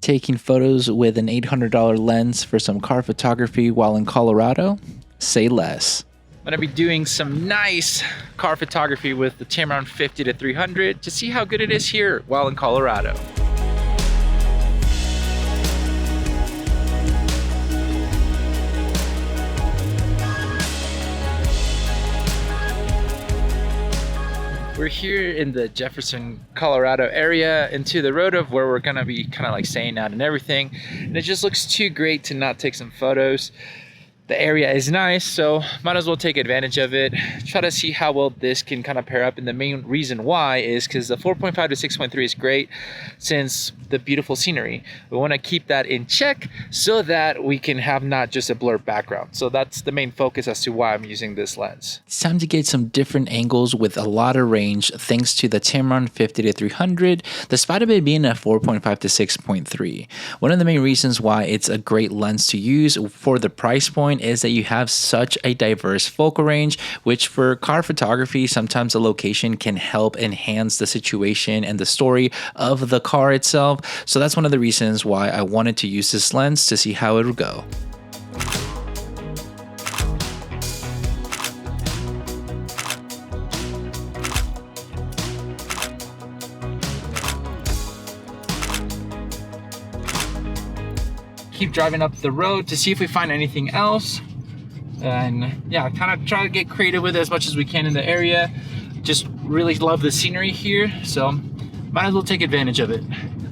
Taking photos with an $800 lens for some car photography while in Colorado? Say less. I'm gonna be doing some nice car photography with the Tamron 50-300 to see how good it is here while in Colorado. We're here in the Jefferson, Colorado area into the road of where we're gonna be kind of like staying out and everything. And it just looks too great to not take some photos. The area is nice, so might as well take advantage of it. Try to see how well this can kind of pair up. And the main reason why is because the 4.5 to 6.3 is great since the beautiful scenery. We want to keep that in check so that we can have not just a blurred background. So that's the main focus as to why I'm using this lens. It's time to get some different angles with a lot of range thanks to the Tamron 50-300, despite of it being a 4.5 to 6.3. One of the main reasons why it's a great lens to use for the price point is that you have such a diverse focal range, which for car photography, sometimes the location can help enhance the situation and the story of the car itself. So that's one of the reasons why I wanted to use this lens to see how it would go. Keep driving up the road to see if we find anything else, and yeah, kind of try to get creative with it as much as we can in the area. Just really love the scenery here, so might as well take advantage of it.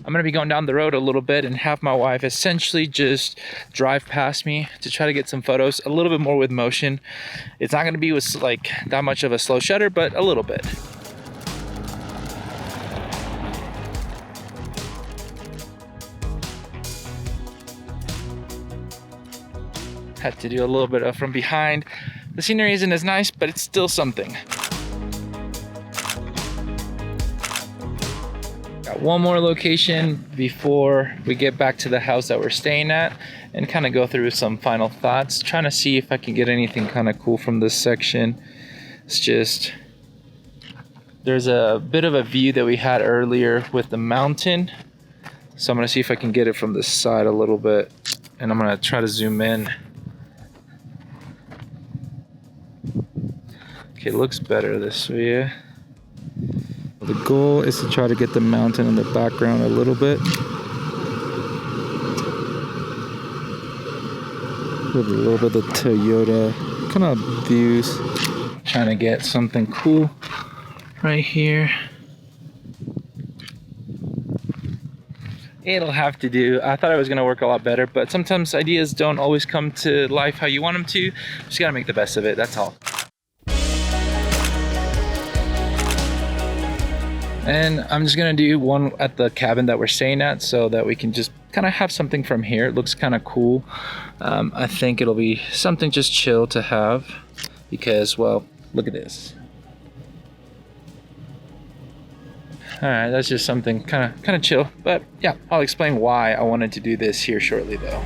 I'm gonna be going down the road a little bit and have my wife essentially just drive past me to try to get some photos, a little bit more with motion. It's not gonna be with like that much of a slow shutter, but a little bit. Had to do a little bit of from behind. The scenery isn't as nice, but it's still something. Got one more location before we get back to the house that we're staying at and kind of go through some final thoughts. Trying to see if I can get anything kind of cool from this section. It's just, there's a bit of a view that we had earlier with the mountain. So I'm gonna see if I can get it from the side a little bit, and I'm gonna try to zoom in. Okay, it looks better this way, yeah. The goal is to try to get the mountain in the background a little bit. With a little bit of the Toyota kind of views. Trying to get something cool right here. It'll have to do. I thought it was gonna work a lot better, but sometimes ideas don't always come to life how you want them to. Just gotta make the best of it, that's all. And I'm just gonna do one at the cabin that we're staying at so that we can just kind of have something from here. It looks kind of cool. I think it'll be something just chill to have because, well, look at this. All right, that's just something kind of chill, but yeah, I'll explain why I wanted to do this here shortly though.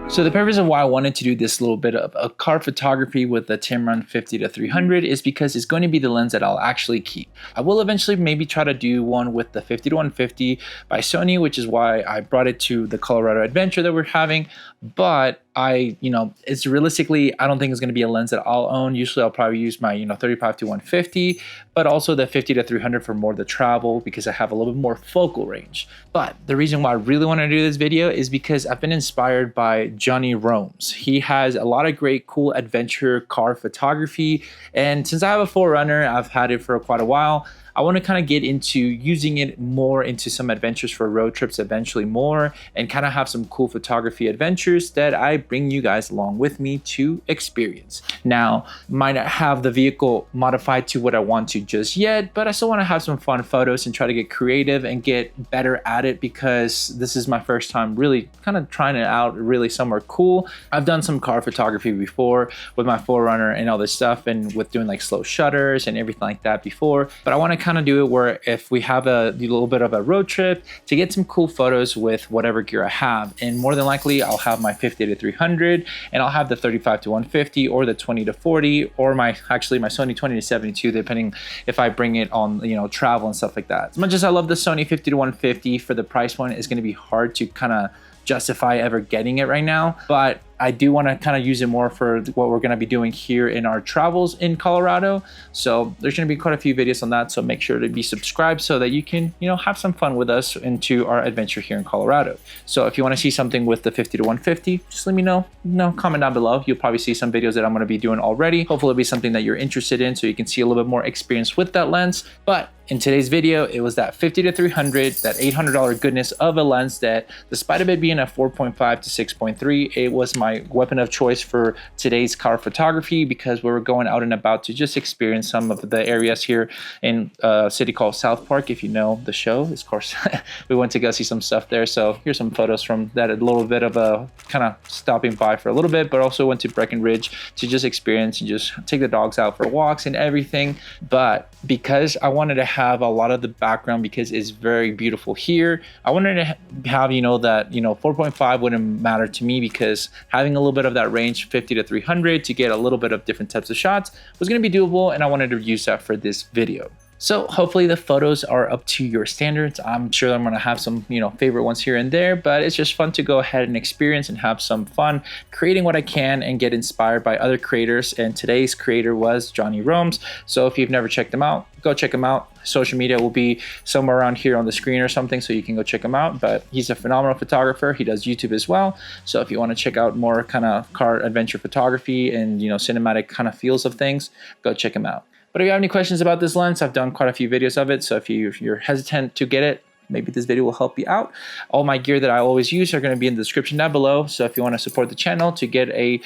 So the purpose of why I wanted to do this little bit of a car photography with the Tamron 50-300 is because it's going to be the lens that I'll actually keep. I will eventually maybe try to do one with the 50-150 by Sony, which is why I brought it to the Colorado adventure that we're having. But it's realistically, I don't think it's going to be a lens that I'll own. Usually I'll probably use my, 35-150, but also the 50-300 for more the travel because I have a little bit more focal range. But the reason why I really want to do this video is because I've been inspired by Johnny Rome's. He has a lot of great, cool adventure car photography. And since I have a 4Runner, I've had it for quite a while. I want to kind of get into using it more into some adventures for road trips eventually more, and kind of have some cool photography adventures that I bring you guys along with me to experience. Now, might not have the vehicle modified to what I want to just yet, but I still want to have some fun photos and try to get creative and get better at it because this is my first time really kind of trying it out really somewhere cool. I've done some car photography before with my 4Runner and all this stuff and with doing like slow shutters and everything like that before, but I want to kind of do it where if we have a little bit of a road trip to get some cool photos with whatever gear I have. And more than likely, I'll have my 50 to 300, and I'll have the 35 to 150 or the 20 to 40 or my Sony 20 to 72, depending if I bring it on, travel and stuff like that. As much as I love the Sony 50 to 150, for the price point, it's going to be hard to kind of justify ever getting it right now, but I do want to kind of use it more for what we're going to be doing here in our travels in Colorado. So there's going to be quite a few videos on that. So make sure to be subscribed so that you can, have some fun with us into our adventure here in Colorado. So if you want to see something with the 50 to 150, just let me know. Comment down below. You'll probably see some videos that I'm going to be doing already. Hopefully it'll be something that you're interested in so you can see a little bit more experience with that lens. But in today's video, it was that 50 to 300, that $800 goodness of a lens that, despite of it being a 4.5 to 6.3, it was my weapon of choice for today's car photography because we were going out and about to just experience some of the areas here in a city called South Park. If you know the show, of course, we went to go see some stuff there. So here's some photos from that, a little bit of a kind of stopping by for a little bit, but also went to Breckenridge to just experience and just take the dogs out for walks and everything. But because I wanted to have a lot of the background because it's very beautiful here, I wanted to have, that, 4.5 wouldn't matter to me because having a little bit of that range, 50 to 300, to get a little bit of different types of shots was going to be doable, and I wanted to use that for this video. So hopefully the photos are up to your standards. I'm sure I'm going to have some, favorite ones here and there, but it's just fun to go ahead and experience and have some fun creating what I can and get inspired by other creators. And today's creator was Johnny Rome's. So if you've never checked him out, go check him out. Social media will be somewhere around here on the screen or something, so you can go check him out. But he's a phenomenal photographer. He does YouTube as well. So if you want to check out more kind of car adventure photography and, cinematic kind of feels of things, go check him out. But if you have any questions about this lens, I've done quite a few videos of it. So if you're hesitant to get it, maybe this video will help you out. All my gear that I always use are going to be in the description down below. So if you want to support the channel to get any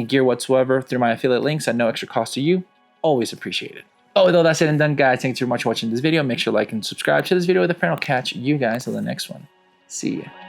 gear whatsoever through my affiliate links at no extra cost to you, always appreciate it. Oh, with all that said and done, guys, thanks so much for watching this video. Make sure to like and subscribe to this video with a friend. I'll catch you guys on the next one. See ya.